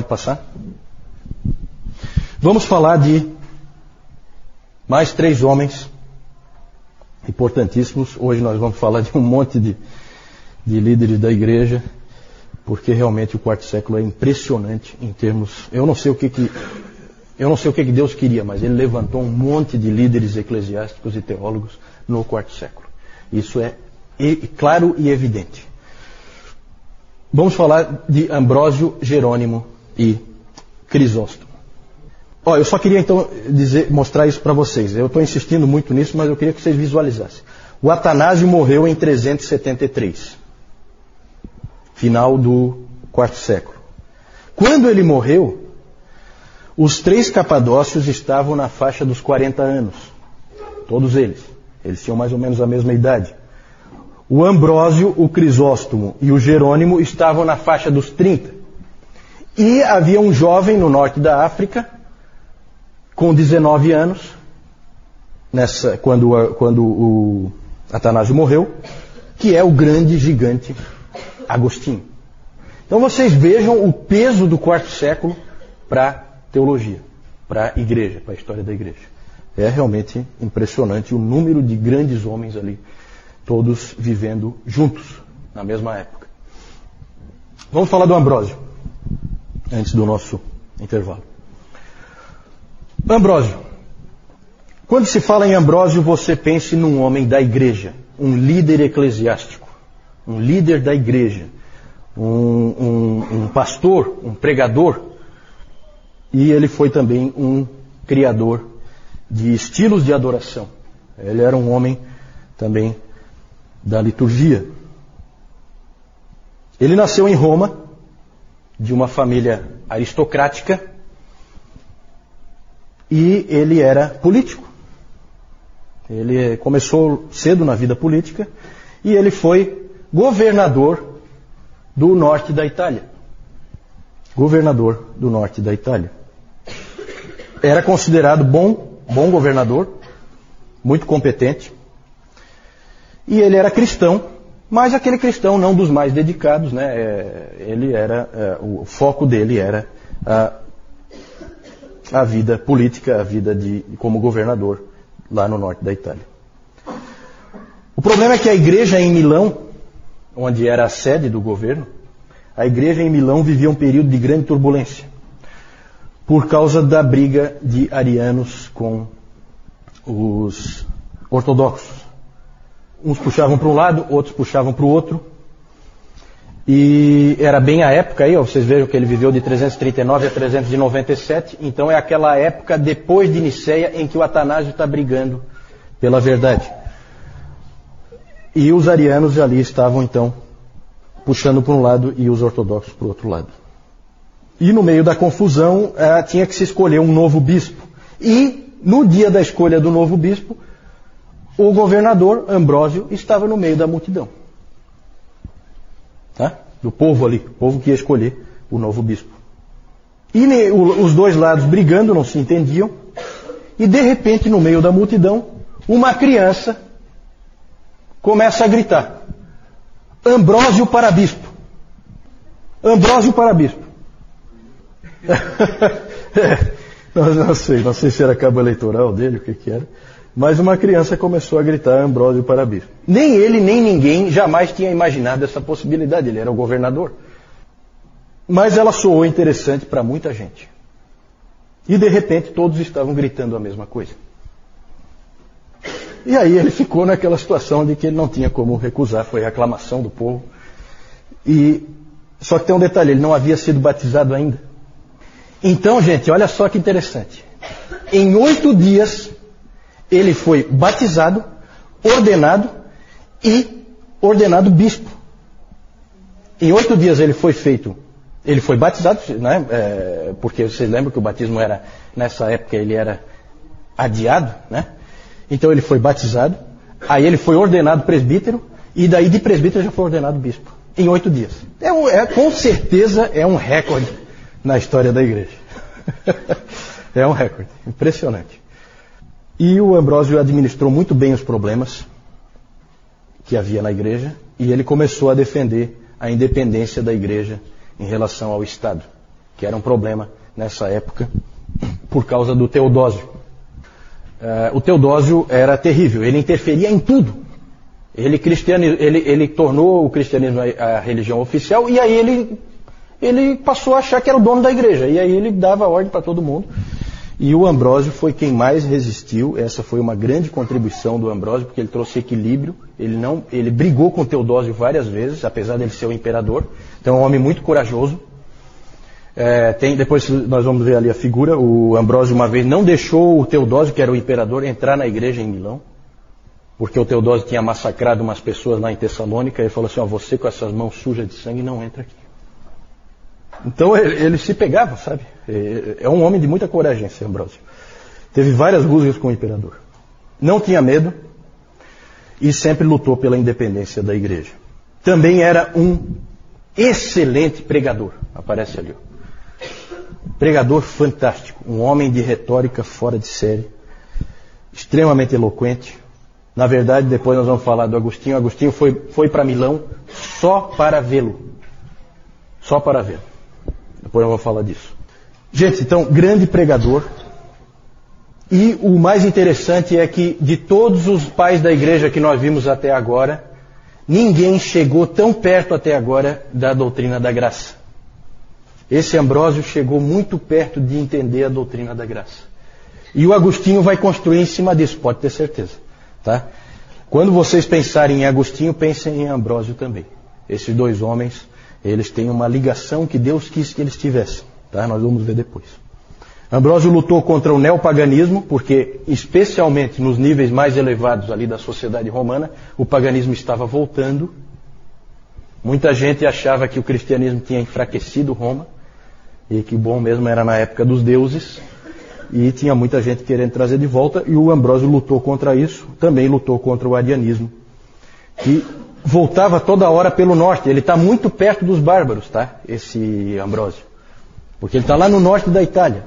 passar. Vamos falar de mais 3 homens importantíssimos. Hoje nós vamos falar de um monte de líderes da igreja, porque realmente o quarto século é impressionante em termos... Eu não sei o que Deus queria, mas ele levantou um monte de líderes eclesiásticos e teólogos no quarto século. Isso é claro e evidente. Vamos falar de Ambrósio, Jerônimo e Crisóstomo. Eu só queria então mostrar isso para vocês. Eu estou insistindo muito nisso, mas eu queria que vocês visualizassem. O Atanásio morreu em 373, final do quarto século. Quando ele morreu, os 3 capadócios estavam na faixa dos 40 anos. Todos eles. Eles tinham mais ou menos a mesma idade. O Ambrósio, o Crisóstomo e o Jerônimo estavam na faixa dos 30. E havia um jovem no norte da África, com 19 anos, quando o Atanásio morreu, que é o grande gigante Agostinho. Então vocês vejam o peso do quarto século para a teologia, para a igreja, para a história da igreja. É realmente impressionante o número de grandes homens ali, todos vivendo juntos, na mesma época. Vamos falar do Ambrósio, antes do nosso intervalo. Ambrósio. Quando se fala em Ambrósio, você pense num homem da igreja, um líder eclesiástico, um líder da igreja, um pastor, um pregador, e ele foi também um criador de estilos de adoração. Ele era um homem também da liturgia. Ele nasceu em Roma, de uma família aristocrática, e ele era político. Ele começou cedo na vida política e ele foi governador do norte da Itália. Governador do norte da Itália. Era considerado bom governador, muito competente. E ele era cristão, mas aquele cristão não dos mais dedicados, né? O foco dele era a vida política, a vida como governador lá no norte da Itália. O problema é que a igreja em Milão, onde era a sede do governo, a igreja em Milão vivia um período de grande turbulência, por causa da briga de arianos com os ortodoxos. Uns puxavam para um lado, outros puxavam para o outro. E era bem a época aí, vocês vejam que ele viveu de 339 a 397, então é aquela época depois de Niceia em que o Atanásio está brigando pela verdade. E os arianos ali estavam então puxando para um lado e os ortodoxos para o outro lado. E no meio da confusão tinha que se escolher um novo bispo. E no dia da escolha do novo bispo, o governador Ambrósio estava no meio da multidão. Do povo ali, o povo que ia escolher o novo bispo. E os dois lados brigando, não se entendiam, e de repente, no meio da multidão, uma criança começa a gritar: Ambrósio para bispo! Ambrósio para bispo! Não sei se era cabo eleitoral dele, o que era. Mas uma criança começou a gritar Ambrósio para bispo. Nem ele, nem ninguém jamais tinha imaginado essa possibilidade. Ele era o governador. Mas ela soou interessante para muita gente. E de repente todos estavam gritando a mesma coisa. E aí ele ficou naquela situação de que ele não tinha como recusar. Foi a aclamação do povo. Só que tem um detalhe, ele não havia sido batizado ainda. Então, gente, olha só que interessante. Em 8 dias... ele foi batizado, ordenado e ordenado bispo. Em 8 dias ele foi batizado, né? Porque vocês lembram que o batismo nessa época ele era adiado, né? Então ele foi batizado, aí ele foi ordenado presbítero, e daí de presbítero já foi ordenado bispo. Em 8 dias. Com certeza é um recorde na história da igreja. É um recorde, impressionante. E o Ambrósio administrou muito bem os problemas que havia na igreja, e ele começou a defender a independência da igreja em relação ao Estado. que era um problema nessa época por causa do Teodósio. O Teodósio era terrível, ele interferia em tudo. Ele tornou o cristianismo a religião oficial e aí ele passou a achar que era o dono da igreja. E aí ele dava ordem para todo mundo. E o Ambrósio foi quem mais resistiu. Essa foi uma grande contribuição do Ambrósio, porque ele trouxe equilíbrio. Ele brigou com o Teodósio várias vezes, apesar dele ser o imperador. Então é um homem muito corajoso. Depois nós vamos ver ali a figura. O Ambrósio uma vez não deixou o Teodósio, que era o imperador, entrar na igreja em Milão, porque o Teodósio tinha massacrado umas pessoas lá em Tessalônica. Ele falou assim: você com essas mãos sujas de sangue não entra aqui. Então ele se pegava, sabe? É um homem de muita coragem, esse Ambrósio. Teve várias rusgas com o imperador. Não tinha medo e sempre lutou pela independência da igreja. Também era um excelente pregador. Aparece ali. Pregador fantástico. Um homem de retórica fora de série. Extremamente eloquente. Na verdade, depois nós vamos falar do Agostinho. Agostinho foi para Milão só para vê-lo. Só para vê-lo. Depois eu vou falar disso. Gente, então, grande pregador. E o mais interessante é que de todos os pais da igreja que nós vimos até agora, ninguém chegou tão perto até agora da doutrina da graça. Esse Ambrósio chegou muito perto de entender a doutrina da graça. E o Agostinho vai construir em cima disso, pode ter certeza. Tá? Quando vocês pensarem em Agostinho, pensem em Ambrósio também. Esses dois homens, eles têm uma ligação que Deus quis que eles tivessem. Tá? Nós vamos ver depois. Ambrósio lutou contra o neopaganismo, porque especialmente nos níveis mais elevados ali da sociedade romana, o paganismo estava voltando. Muita gente achava que o cristianismo tinha enfraquecido Roma, e que bom mesmo era na época dos deuses, e tinha muita gente querendo trazer de volta, e o Ambrósio lutou contra isso, também lutou contra o arianismo, que voltava toda hora pelo norte. Ele está muito perto dos bárbaros, tá? Esse Ambrósio, porque ele está lá no norte da Itália.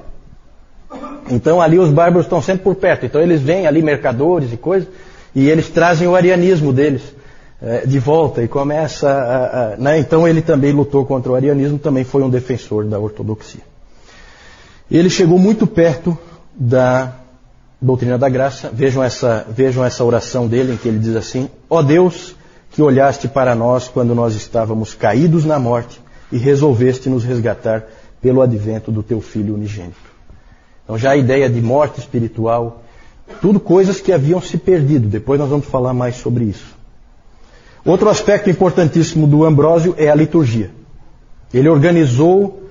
Então ali os bárbaros estão sempre por perto. Então eles vêm ali, mercadores e coisas, e eles trazem o arianismo deles de volta. E começa né? Então ele também lutou contra o arianismo, também foi um defensor da ortodoxia. Ele chegou muito perto da doutrina da graça. Vejam essa oração dele, em que ele diz assim: ó Deus, que olhaste para nós quando nós estávamos caídos na morte e resolveste nos resgatar pelo advento do teu Filho unigênito. Então já a ideia de morte espiritual, tudo coisas que haviam se perdido. Depois nós vamos falar mais sobre isso. Outro aspecto importantíssimo do Ambrósio é a liturgia. Ele organizou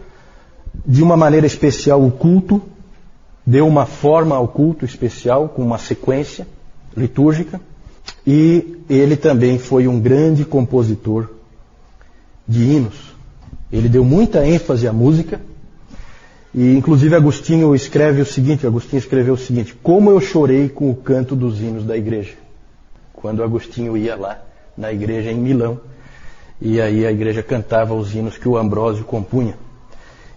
de uma maneira especial o culto, deu uma forma ao culto especial, com uma sequência litúrgica, e ele também foi um grande compositor de hinos. Ele deu muita ênfase à música. E inclusive Agostinho escreveu o seguinte: como eu chorei com o canto dos hinos da igreja. Quando Agostinho ia lá na igreja em Milão, e aí a igreja cantava os hinos que o Ambrósio compunha.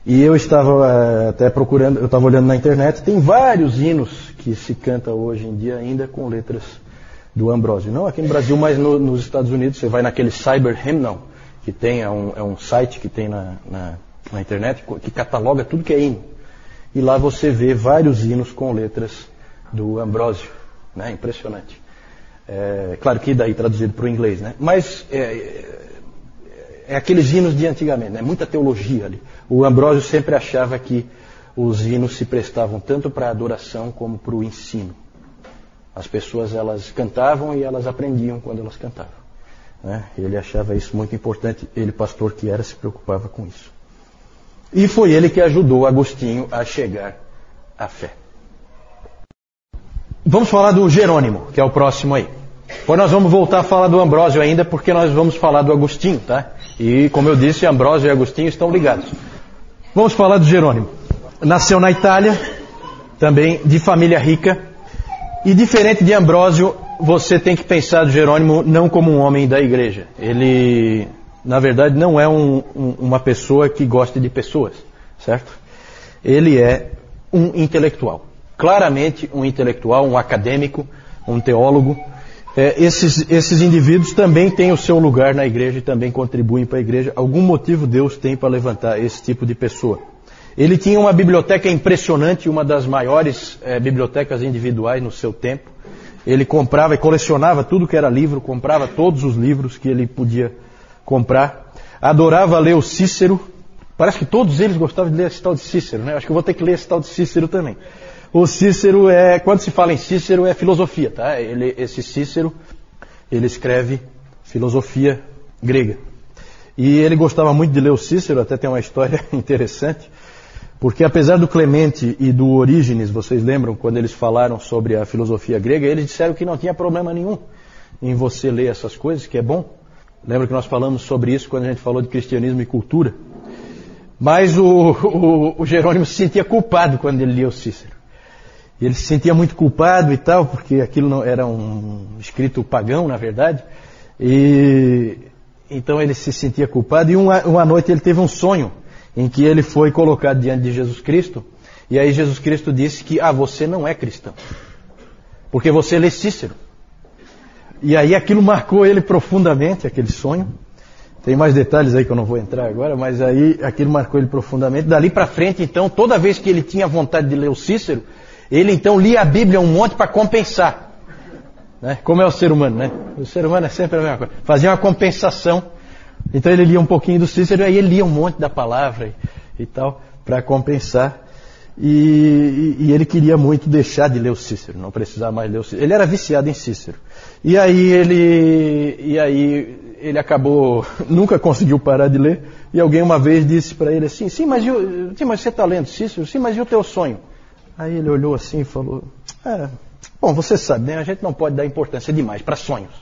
E eu estava até procurando, eu estava olhando na internet, tem vários hinos que se canta hoje em dia ainda com letras do Ambrósio. Não aqui no Brasil, mas nos Estados Unidos. Você vai naquele Cyber Hymnal, que tem, é um site que tem na internet, que cataloga tudo que é hino. E lá você vê vários hinos com letras do Ambrósio. Né? Impressionante. Claro que daí traduzido para o inglês, né? Mas é aqueles hinos de antigamente, né? Muita teologia ali. O Ambrósio sempre achava que os hinos se prestavam tanto para a adoração como para o ensino. As pessoas, elas cantavam e elas aprendiam quando elas cantavam. Né? Ele achava isso muito importante. Ele, pastor que era, se preocupava com isso. E foi ele que ajudou Agostinho a chegar à fé. Vamos falar do Jerônimo, que é o próximo aí. Depois nós vamos voltar a falar do Ambrósio ainda, porque nós vamos falar do Agostinho, tá? E, como eu disse, Ambrósio e Agostinho estão ligados. Vamos falar do Jerônimo. Nasceu na Itália, também de família rica. E diferente de Ambrósio, você tem que pensar do Jerônimo não como um homem da igreja. Ele, na verdade, não é uma pessoa que gosta de pessoas, certo? Ele é um intelectual. Claramente um intelectual, um acadêmico, um teólogo. Esses indivíduos também têm o seu lugar na igreja e também contribuem para a igreja. Algum motivo Deus tem para levantar esse tipo de pessoa. Ele tinha uma biblioteca impressionante, uma das maiores bibliotecas individuais no seu tempo. Ele comprava e colecionava tudo que era livro, comprava todos os livros que ele podia comprar. Adorava ler o Cícero. Parece que todos eles gostavam de ler esse tal de Cícero, né? Acho que eu vou ter que ler esse tal de Cícero também. O Cícero quando se fala em Cícero, é filosofia, tá? Esse Cícero, ele escreve filosofia grega. E ele gostava muito de ler o Cícero, até tem uma história interessante, porque apesar do Clemente e do Orígenes, vocês lembram quando eles falaram sobre a filosofia grega, eles disseram que não tinha problema nenhum em você ler essas coisas, que é bom. Lembra que nós falamos sobre isso quando a gente falou de cristianismo e cultura? Mas o Jerônimo se sentia culpado quando ele lia o Cícero. E ele se sentia muito culpado e tal, porque aquilo não era um escrito pagão, na verdade. E então ele se sentia culpado. E uma noite ele teve um sonho em que ele foi colocado diante de Jesus Cristo. E aí Jesus Cristo disse que, você não é cristão, porque você lê Cícero. E aí aquilo marcou ele profundamente, aquele sonho. Tem mais detalhes aí que eu não vou entrar agora, mas aí aquilo marcou ele profundamente. Dali para frente, então, toda vez que ele tinha vontade de ler o Cícero, ele então lia a Bíblia um monte para compensar. Né? Como é o ser humano, né? O ser humano é sempre a mesma coisa. Fazia uma compensação. Então ele lia um pouquinho do Cícero, aí ele lia um monte da palavra e tal, para compensar. E ele queria muito deixar de ler o Cícero, não precisar mais ler o Cícero. Ele era viciado em Cícero. E aí ele acabou, nunca conseguiu parar de ler, e alguém uma vez disse para ele assim, mas você está lendo Cícero? Sim, mas e o teu sonho? Aí ele olhou assim e falou, bom, você sabe, né? A gente não pode dar importância demais para sonhos.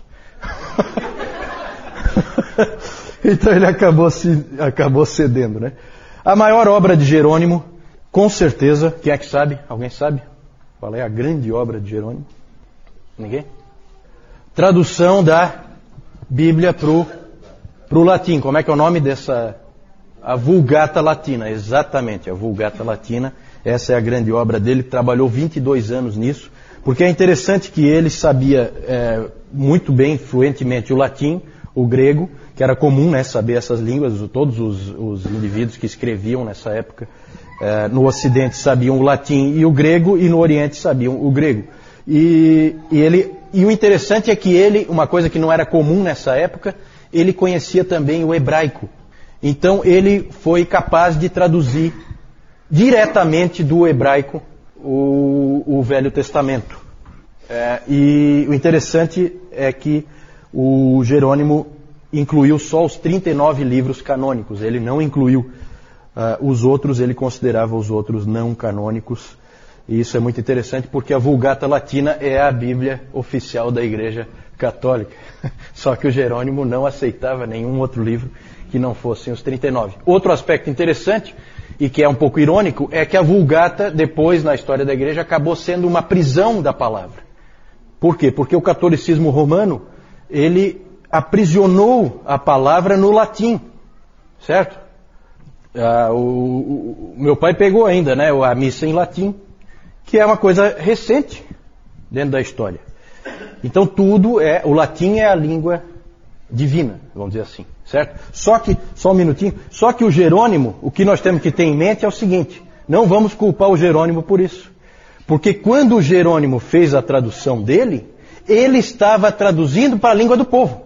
Então ele acabou cedendo, né? A maior obra de Jerônimo, com certeza, quem é que sabe? Alguém sabe? Qual é a grande obra de Jerônimo? Ninguém? Tradução da Bíblia pro latim. Como é que é o nome dessa? A Vulgata Latina, exatamente, a Vulgata Latina. Essa é a grande obra dele, trabalhou 22 anos nisso, porque é interessante que ele sabia muito bem, fluentemente, o latim, o grego, que era comum, né, saber essas línguas. Todos os indivíduos que escreviam nessa época no Ocidente sabiam o latim e o grego, e no Oriente sabiam o grego. E o interessante é que ele, uma coisa que não era comum nessa época, ele conhecia também o hebraico. Então ele foi capaz de traduzir diretamente do hebraico o Velho Testamento. E o interessante é que o Jerônimo incluiu só os 39 livros canônicos. Ele não incluiu os outros, ele considerava os outros não canônicos. E isso é muito interessante porque a Vulgata Latina é a Bíblia oficial da Igreja Católica. Só que o Jerônimo não aceitava nenhum outro livro que não fossem os 39. Outro aspecto interessante, e que é um pouco irônico, é que a Vulgata, depois na história da Igreja, acabou sendo uma prisão da palavra. Por quê? Porque o catolicismo romano, ele aprisionou a palavra no latim, certo? O meu pai pegou ainda, né, a missa em latim, que é uma coisa recente dentro da história. Então o latim é a língua divina, vamos dizer assim, certo? Só um minutinho, só que o Jerônimo, o que nós temos que ter em mente é o seguinte, não vamos culpar o Jerônimo por isso. Porque quando o Jerônimo fez a tradução dele, ele estava traduzindo para a língua do povo.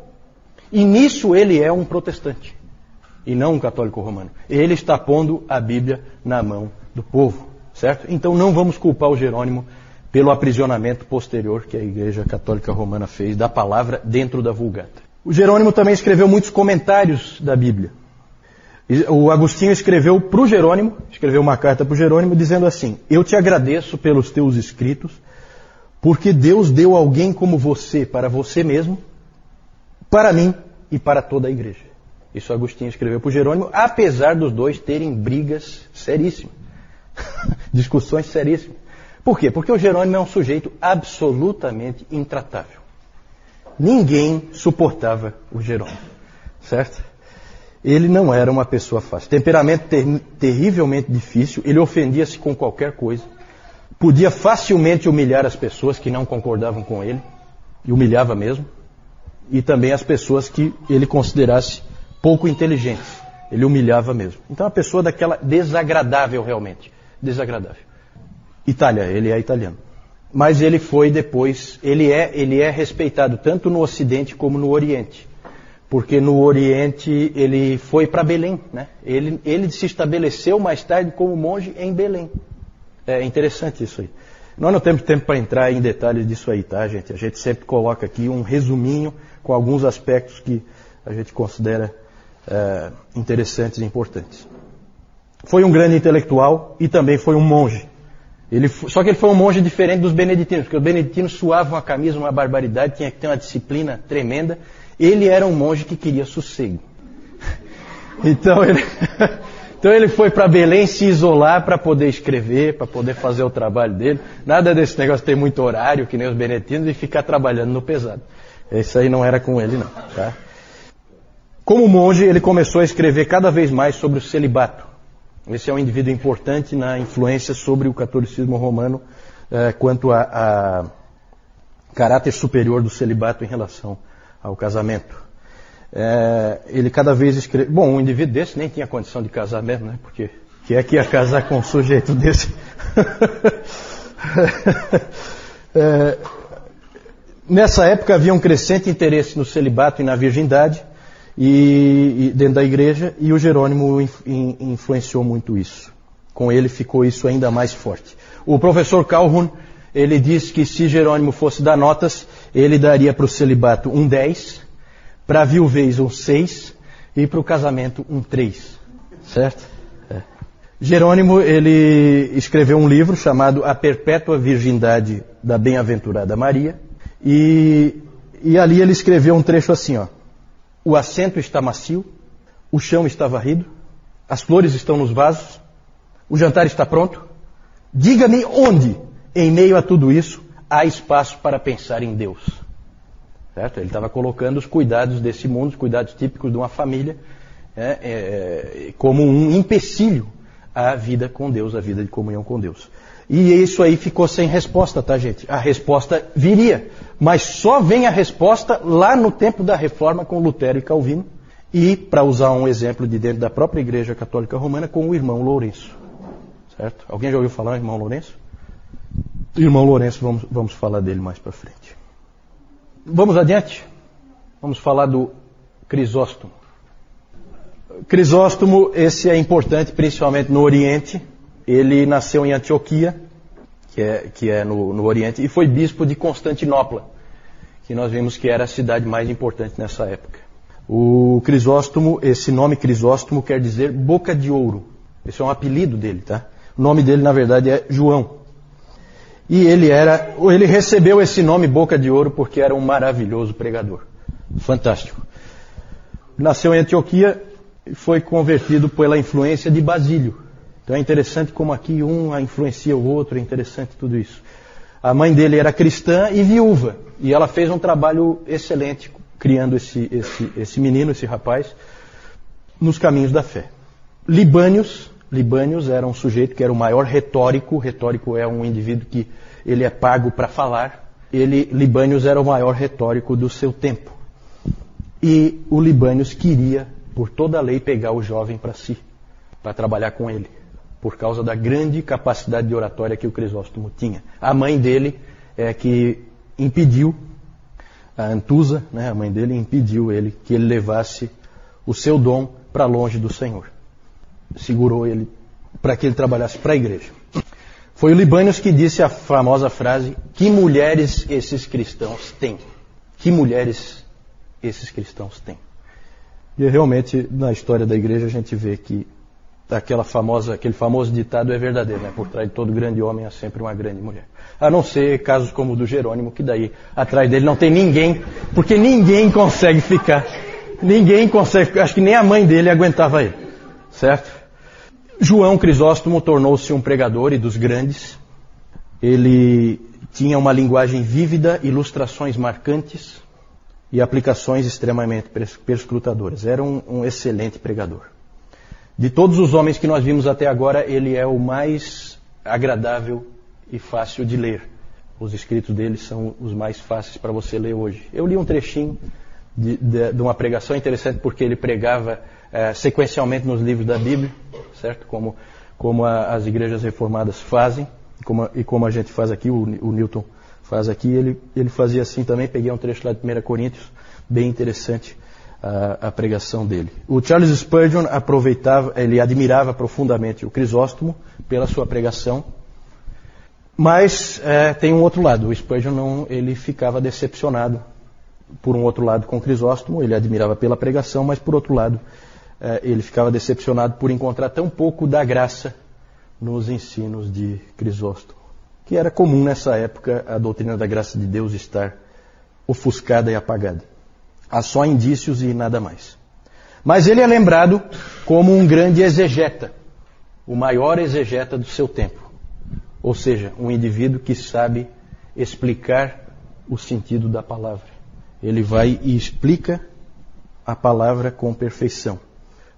E nisso ele é um protestante, e não um católico romano. Ele está pondo a Bíblia na mão do povo, certo? Então não vamos culpar o Jerônimo pelo aprisionamento posterior que a Igreja Católica Romana fez da palavra dentro da Vulgata. O Jerônimo também escreveu muitos comentários da Bíblia. O Agostinho escreveu para o Jerônimo, escreveu uma carta para o Jerônimo dizendo assim: eu te agradeço pelos teus escritos, porque Deus deu alguém como você para você mesmo, para mim e para toda a igreja. Isso Agostinho escreveu para o Jerônimo, apesar dos dois terem brigas seríssimas, discussões seríssimas. Por quê? Porque o Jerônimo é um sujeito absolutamente intratável. Ninguém suportava o Jerônimo, certo? Ele não era uma pessoa fácil. Temperamento terrivelmente difícil, ele ofendia-se com qualquer coisa. Podia facilmente humilhar as pessoas que não concordavam com ele, e humilhava mesmo. E também as pessoas que ele considerasse pouco inteligentes. Ele humilhava mesmo. Então, uma pessoa daquela desagradável realmente. Desagradável. Itália, ele é italiano. Mas ele foi depois, ele é respeitado tanto no Ocidente como no Oriente. Porque no Oriente ele foi para Belém, né? Ele se estabeleceu mais tarde como monge em Belém. É interessante isso aí. Nós não temos tempo para entrar em detalhes disso aí, tá, gente? A gente sempre coloca aqui um resuminho com alguns aspectos que a gente considera interessantes e importantes. Foi um grande intelectual e também foi um monge. Só que ele foi um monge diferente dos beneditinos, porque os beneditinos suavam a camisa uma barbaridade, tinha que ter uma disciplina tremenda. Ele era um monge que queria sossego. Então ele foi para Belém se isolar para poder escrever, para poder fazer o trabalho dele. Nada desse negócio de ter muito horário, que nem os beneditinos, e ficar trabalhando no pesado. Isso aí não era com ele, não. Tá? Como monge, ele começou a escrever cada vez mais sobre o celibato. Esse é um indivíduo importante na influência sobre o catolicismo romano quanto a caráter superior do celibato em relação ao casamento. Ele cada vez escreve... Bom, um indivíduo desse nem tinha condição de casar mesmo, né? Porque quem é que ia casar com um sujeito desse? Nessa época havia um crescente interesse no celibato e na virgindade e dentro da igreja, e o Jerônimo influenciou muito isso. Com ele ficou isso ainda mais forte. O professor Calhoun, ele diz que se Jerônimo fosse dar notas, ele daria para o celibato um 10, para a viuvez um 6 e para o casamento um 3. Certo? Jerônimo, ele escreveu um livro chamado A Perpétua Virgindade da Bem-aventurada Maria, e ali ele escreveu um trecho assim, ó. O assento está macio, o chão está varrido, as flores estão nos vasos, o jantar está pronto. Diga-me onde, em meio a tudo isso, há espaço para pensar em Deus. Certo? Ele estava colocando os cuidados desse mundo, os cuidados típicos de uma família, como um empecilho à vida com Deus, à vida de comunhão com Deus. E isso aí ficou sem resposta, tá, gente? A resposta viria, mas só vem a resposta lá no tempo da Reforma com Lutero e Calvino, e, para usar um exemplo de dentro da própria Igreja Católica Romana, com o irmão Lourenço. Certo? Alguém já ouviu falar do irmão Lourenço? Irmão Lourenço, vamos falar dele mais para frente. Vamos adiante? Vamos falar do Crisóstomo. Crisóstomo, esse é importante principalmente no Oriente. Ele nasceu em Antioquia, que é no Oriente, e foi bispo de Constantinopla, que nós vimos que era a cidade mais importante nessa época. O Crisóstomo, esse nome Crisóstomo quer dizer boca de ouro. Esse é um apelido dele, tá? O nome dele, na verdade, é João. E ele recebeu esse nome boca de ouro porque era um maravilhoso pregador. Fantástico. Nasceu em Antioquia e foi convertido pela influência de Basílio. Então é interessante como aqui um influencia o outro, é interessante tudo isso. A mãe dele era cristã e viúva, e ela fez um trabalho excelente criando esse menino, esse rapaz, nos caminhos da fé. Libânios era um sujeito que era o maior retórico. Retórico é um indivíduo que ele é pago para falar. Libânios era o maior retórico do seu tempo. E o Libânios queria, por toda a lei, pegar o jovem para si, para trabalhar com ele, por causa da grande capacidade de oratória que o Crisóstomo tinha. A mãe dele é que impediu, a Antusa, né, a mãe dele impediu que ele levasse o seu dom para longe do Senhor. Segurou ele para que ele trabalhasse para a igreja. Foi o Libânios que disse a famosa frase: que mulheres esses cristãos têm? Que mulheres esses cristãos têm? E realmente, na história da igreja, a gente vê que aquele famoso ditado é verdadeiro, né? Por trás de todo grande homem há sempre uma grande mulher. A não ser casos como o do Jerônimo, que daí atrás dele não tem ninguém, porque ninguém consegue ficar. Ninguém consegue, acho que nem a mãe dele aguentava ele. Certo? João Crisóstomo tornou-se um pregador e dos grandes. Ele tinha uma linguagem vívida, ilustrações marcantes e aplicações extremamente perscrutadoras. Era um excelente pregador. De todos os homens que nós vimos até agora, ele é o mais agradável e fácil de ler. Os escritos dele são os mais fáceis para você ler hoje. Eu li um trechinho, de uma pregação. Interessante porque ele pregava sequencialmente nos livros da Bíblia, certo? Como as igrejas reformadas fazem, e como a gente faz aqui, o Newton faz aqui, ele fazia assim também. Peguei um trecho lá de 1 Coríntios, bem interessante a pregação dele. O Charles Spurgeon ele admirava profundamente o Crisóstomo pela sua pregação, mas tem um outro lado. O Spurgeon ele ficava decepcionado, por um outro lado, com o Crisóstomo. Ele admirava pela pregação, mas por outro lado, ele ficava decepcionado por encontrar tão pouco da graça nos ensinos de Crisóstomo, que era comum nessa época a doutrina da graça de Deus estar ofuscada e apagada. Há só indícios e nada mais. Mas ele é lembrado como um grande exegeta, o maior exegeta do seu tempo. Ou seja, um indivíduo que sabe explicar o sentido da palavra. Ele vai e explica a palavra com perfeição.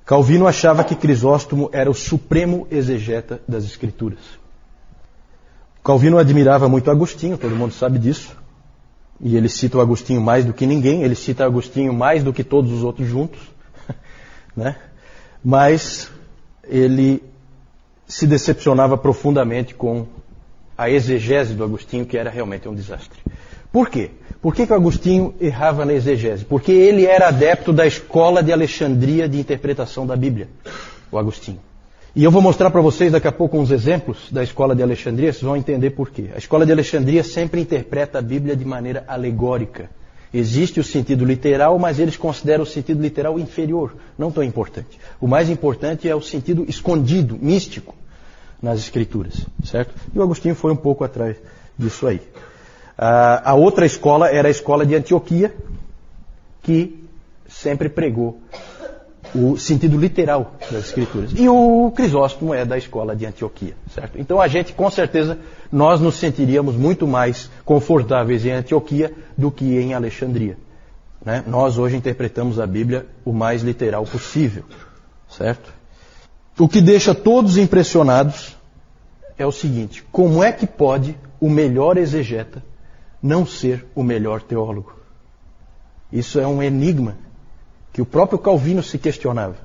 Calvino achava que Crisóstomo era o supremo exegeta das Escrituras. Calvino admirava muito Agostinho, todo mundo sabe disso. E ele cita o Agostinho mais do que ninguém, ele cita Agostinho mais do que todos os outros juntos, né? Mas ele se decepcionava profundamente com a exegese do Agostinho, que era realmente um desastre. Por quê? Por que o Agostinho errava na exegese? Porque ele era adepto da escola de Alexandria de interpretação da Bíblia, o Agostinho. E eu vou mostrar para vocês daqui a pouco uns exemplos da escola de Alexandria, vocês vão entender por quê. A escola de Alexandria sempre interpreta a Bíblia de maneira alegórica. Existe o sentido literal, mas eles consideram o sentido literal inferior, não tão importante. O mais importante é o sentido escondido, místico, nas Escrituras, certo? E o Agostinho foi um pouco atrás disso aí. A outra escola era a escola de Antioquia, que sempre pregou o sentido literal das Escrituras. E o Crisóstomo é da escola de Antioquia, certo? Então a gente, com certeza, nós nos sentiríamos muito mais confortáveis em Antioquia do que em Alexandria, né? Nós hoje interpretamos a Bíblia o mais literal possível, certo? O que deixa todos impressionados é o seguinte: como é que pode o melhor exegeta não ser o melhor teólogo? Isso é um enigma que o próprio Calvino se questionava.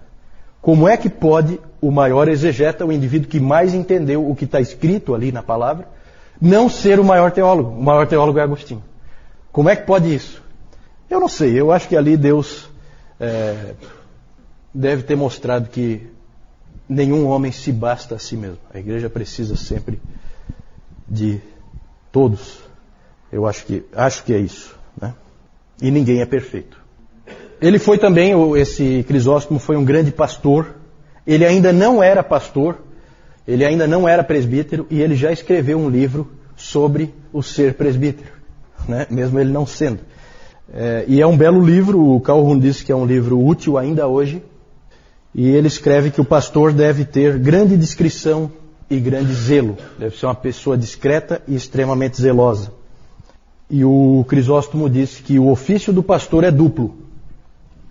Como é que pode o maior exegeta, o indivíduo que mais entendeu o que está escrito ali na palavra, não ser o maior teólogo? O maior teólogo é Agostinho. Como é que pode isso? Eu não sei, eu acho que ali Deus deve ter mostrado que nenhum homem se basta a si mesmo. A igreja precisa sempre de todos. Eu acho que é isso, né? E ninguém é perfeito. Ele foi também, esse Crisóstomo foi um grande pastor. Ele ainda não era pastor, ele ainda não era presbítero, e ele já escreveu um livro sobre o ser presbítero, né? Mesmo ele não sendo. E é um belo livro. O Calhoun disse que é um livro útil ainda hoje. E ele escreve que o pastor deve ter grande discrição e grande zelo. Deve ser uma pessoa discreta e extremamente zelosa. E o Crisóstomo disse que o ofício do pastor é duplo: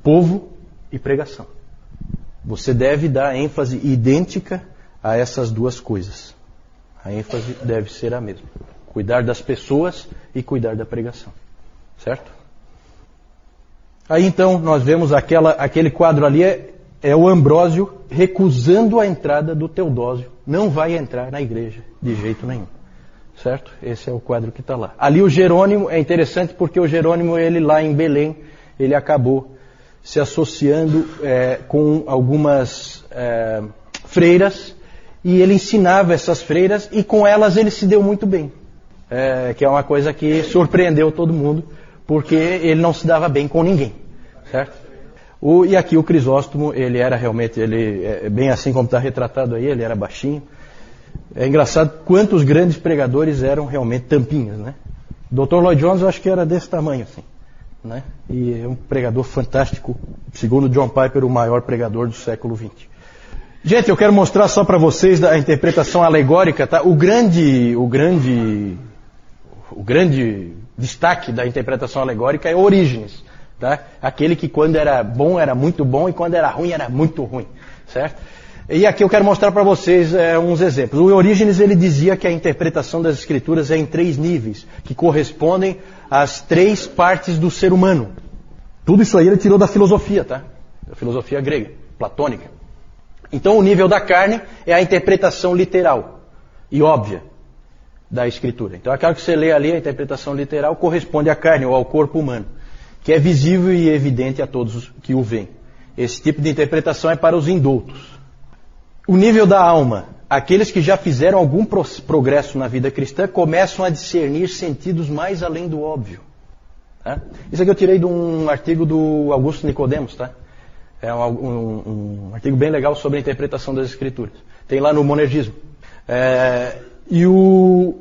povo e pregação. Você deve dar ênfase idêntica a essas duas coisas. A ênfase deve ser a mesma: cuidar das pessoas e cuidar da pregação. Certo? Aí então nós vemos aquele quadro ali, é o Ambrósio recusando a entrada do Teodósio. Não vai entrar na igreja de jeito nenhum. Certo? Esse é o quadro que está lá. Ali o Jerônimo, é interessante porque o Jerônimo, ele lá em Belém, ele acabou se associando com algumas freiras, e ele ensinava essas freiras, e com elas ele se deu muito bem. Que é uma coisa que surpreendeu todo mundo, porque ele não se dava bem com ninguém. Certo? E aqui o Crisóstomo, ele era realmente, bem assim como está retratado aí, ele era baixinho. É engraçado quantos grandes pregadores eram realmente tampinhas, né? Dr. Lloyd Jones eu acho que era desse tamanho, assim, né? E é um pregador fantástico, segundo John Piper, o maior pregador do século XX. Gente, eu quero mostrar só para vocês a interpretação alegórica, tá? O grande destaque da interpretação alegórica é Orígenes, tá? Aquele que quando era bom era muito bom e quando era muito ruim, certo? E aqui eu quero mostrar para vocês uns exemplos. O Orígenes, ele dizia que a interpretação das Escrituras é em 3 níveis, que correspondem às 3 partes do ser humano. Tudo isso aí ele tirou da filosofia, tá? Da filosofia grega, platônica. Então o nível da carne é a interpretação literal e óbvia da Escritura. Então aquilo que você lê ali, a interpretação literal, corresponde à carne ou ao corpo humano, que é visível e evidente a todos que o veem. Esse tipo de interpretação é para os indoutos. O nível da alma, aqueles que já fizeram algum progresso na vida cristã começam a discernir sentidos mais além do óbvio. Tá? Isso aqui eu tirei de um artigo do Augusto Nicodemos, tá? É um artigo bem legal sobre a interpretação das Escrituras. Tem lá no Monergismo. E o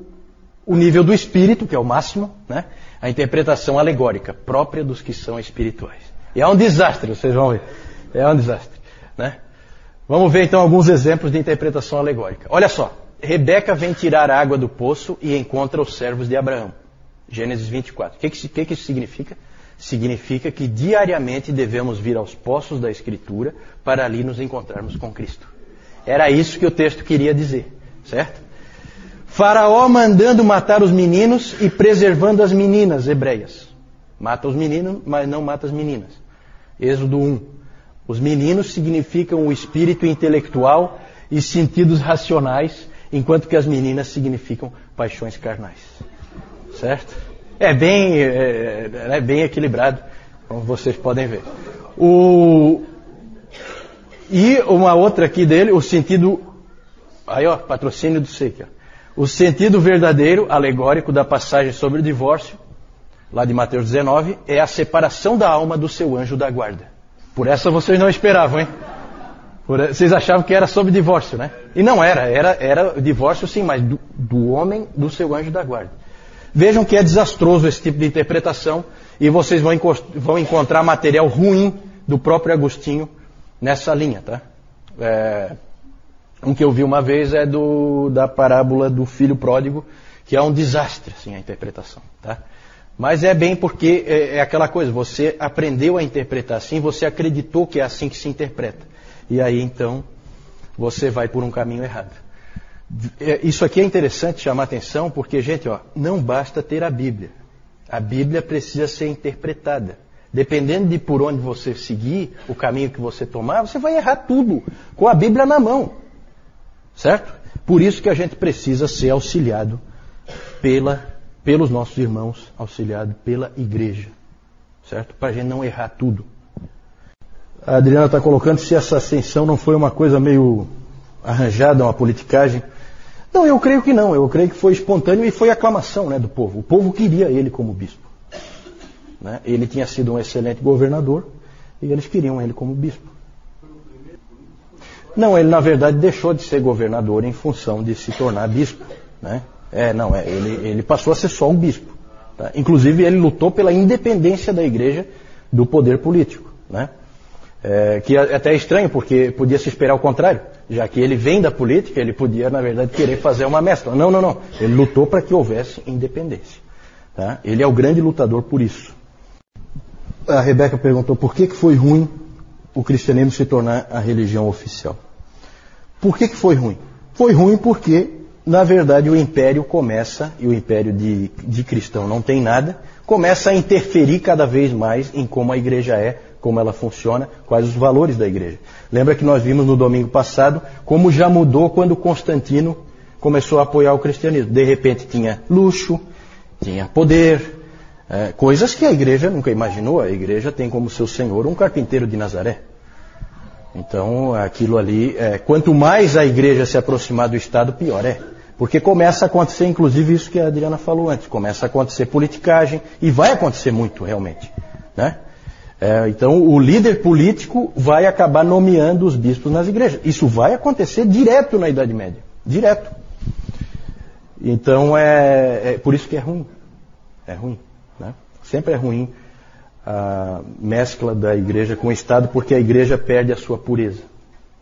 nível do espírito, que é o máximo, né? A interpretação alegórica, própria dos que são espirituais. E é um desastre, vocês vão ver. É um desastre, né? Vamos ver então alguns exemplos de interpretação alegórica. Olha só, Rebeca vem tirar a água do poço e encontra os servos de Abraão. Gênesis 24. O que isso significa? Significa que diariamente devemos vir aos poços da Escritura para ali nos encontrarmos com Cristo. Era isso que o texto queria dizer, certo? Faraó mandando matar os meninos e preservando as meninas hebreias. Mata os meninos, mas não mata as meninas. Êxodo 1. Os meninos significam o espírito intelectual e sentidos racionais, enquanto que as meninas significam paixões carnais. Certo? É bem equilibrado, como vocês podem ver. E uma outra aqui dele, o sentido... Aí, ó, patrocínio do SEC. O sentido verdadeiro, alegórico, da passagem sobre o divórcio, lá de Mateus 19, é a separação da alma do seu anjo da guarda. Por essa vocês não esperavam, hein? Vocês achavam que era sobre divórcio, né? E não era divórcio sim, mas do homem do seu anjo da guarda. Vejam que é desastroso esse tipo de interpretação e vocês vão encontrar material ruim do próprio Agostinho nessa linha, tá? Um que eu vi uma vez é da parábola do filho pródigo, que é um desastre, assim, a interpretação, tá? Mas é bem porque é aquela coisa, você aprendeu a interpretar assim, você acreditou que é assim que se interpreta. E aí então você vai por um caminho errado. Isso aqui é interessante chamar atenção porque, gente, ó, não basta ter a Bíblia. A Bíblia precisa ser interpretada. Dependendo de por onde você seguir, o caminho que você tomar, você vai errar tudo com a Bíblia na mão. Certo? Por isso que a gente precisa ser auxiliado pelos nossos irmãos, auxiliado pela igreja. Certo? Para a gente não errar tudo. A Adriana está colocando se essa ascensão não foi uma coisa meio arranjada, uma politicagem. Não, eu creio que não. Eu creio que foi espontâneo e foi aclamação, né, do povo. O povo queria ele como bispo. Né? Ele tinha sido um excelente governador e eles queriam ele como bispo. Não, ele na verdade deixou de ser governador em função de se tornar bispo. Né? Ele passou a ser só um bispo. Tá? Inclusive ele lutou pela independência da igreja do poder político. Né? Que é até estranho, porque podia se esperar o contrário. Já que ele vem da política, ele podia, na verdade, querer fazer uma mescla. Não. Ele lutou para que houvesse independência. Tá? Ele é o grande lutador por isso. A Rebeca perguntou por que foi ruim o cristianismo se tornar a religião oficial. Por que foi ruim? Foi ruim porque, na verdade, o império começa, e o império de cristão não tem nada, começa a interferir cada vez mais em como a igreja é, como ela funciona, quais os valores da igreja. Lembra que nós vimos no domingo passado como já mudou quando Constantino começou a apoiar o cristianismo. De repente tinha luxo, tinha poder, coisas que a igreja nunca imaginou. A igreja tem como seu senhor um carpinteiro de Nazaré. Então aquilo ali, quanto mais a igreja se aproximar do Estado, pior é. Porque começa a acontecer, inclusive isso que a Adriana falou antes, começa a acontecer politicagem, e vai acontecer muito realmente, né? Então o líder político vai acabar nomeando os bispos nas igrejas. Isso vai acontecer direto na Idade Média. Direto. Então é por isso que é ruim. É ruim. Né? Sempre é ruim a mescla da igreja com o Estado, porque a igreja perde a sua pureza.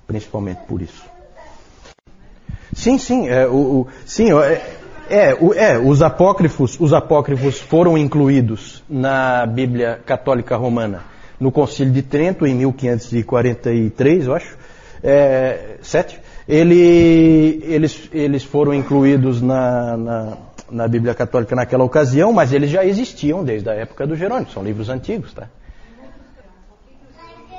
Principalmente por isso. Sim. Os apócrifos foram incluídos na Bíblia Católica Romana no Concílio de Trento, em 1543, eu acho. 7. Eles foram incluídos na Bíblia Católica naquela ocasião, mas eles já existiam desde a época do Jerônimo. São livros antigos, tá?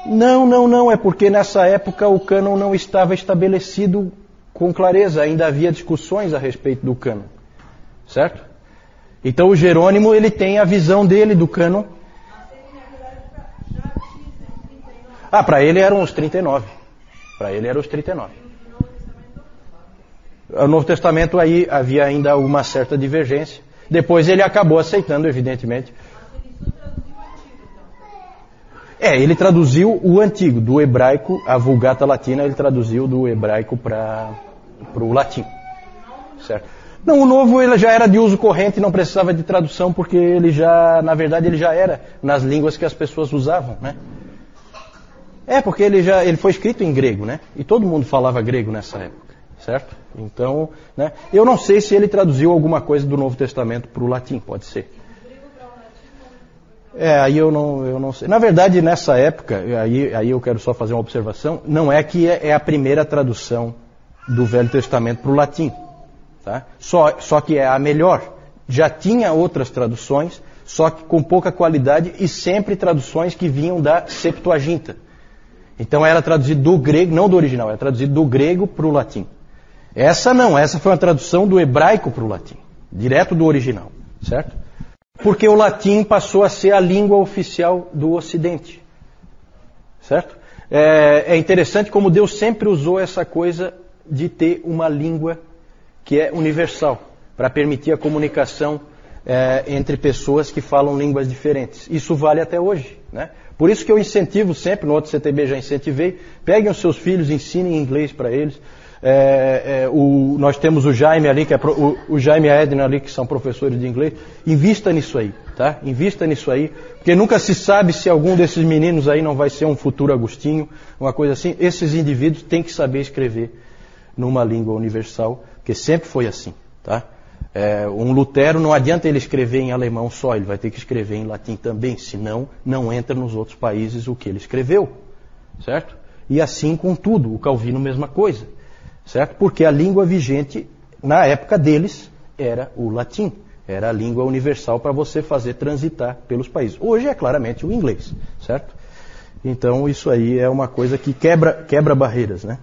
Não, é porque nessa época o cânon não estava estabelecido com clareza, ainda havia discussões a respeito do cânon, certo? Então o Jerônimo, ele tem a visão dele do cânon. Para ele eram os 39. Para ele eram os 39. No Novo Testamento aí havia ainda uma certa divergência. Depois ele acabou aceitando, evidentemente. Ele traduziu o antigo, do hebraico, a Vulgata Latina, ele traduziu do hebraico para o latim. Certo? Não, o novo ele já era de uso corrente, não precisava de tradução, porque ele já, na verdade, ele já era nas línguas que as pessoas usavam, né? Porque ele foi escrito em grego, né? E todo mundo falava grego nessa época, certo? Então, né? Eu não sei se ele traduziu alguma coisa do Novo Testamento para o latim, pode ser. Aí eu não sei. Na verdade, nessa época, aí eu quero só fazer uma observação, não é que é a primeira tradução do Velho Testamento para o latim. Tá? Só que é a melhor. Já tinha outras traduções, só que com pouca qualidade e sempre traduções que vinham da Septuaginta. Então era traduzido do grego, não do original, era traduzido do grego para o latim. Essa foi uma tradução do hebraico para o latim, direto do original, certo? Porque o latim passou a ser a língua oficial do Ocidente, certo? É interessante como Deus sempre usou essa coisa de ter uma língua que é universal, para permitir a comunicação entre pessoas que falam línguas diferentes. Isso vale até hoje, né? Por isso que eu incentivo sempre, no outro CTB já incentivei, peguem os seus filhos, ensinem inglês para eles. Nós temos o Jaime ali, o Jaime e a Edna ali, que são professores de inglês. Invista nisso aí, tá? Invista nisso aí, porque nunca se sabe se algum desses meninos aí não vai ser um futuro Agostinho, uma coisa assim. Esses indivíduos têm que saber escrever numa língua universal, porque sempre foi assim, tá? Um Lutero, não adianta ele escrever em alemão só, ele vai ter que escrever em latim também, senão não entra nos outros países o que ele escreveu, certo? E assim com tudo, o Calvino mesma coisa, certo? Porque a língua vigente, na época deles, era o latim, era a língua universal para você fazer transitar pelos países. Hoje é claramente o inglês, certo? Então isso aí é uma coisa que quebra barreiras, né?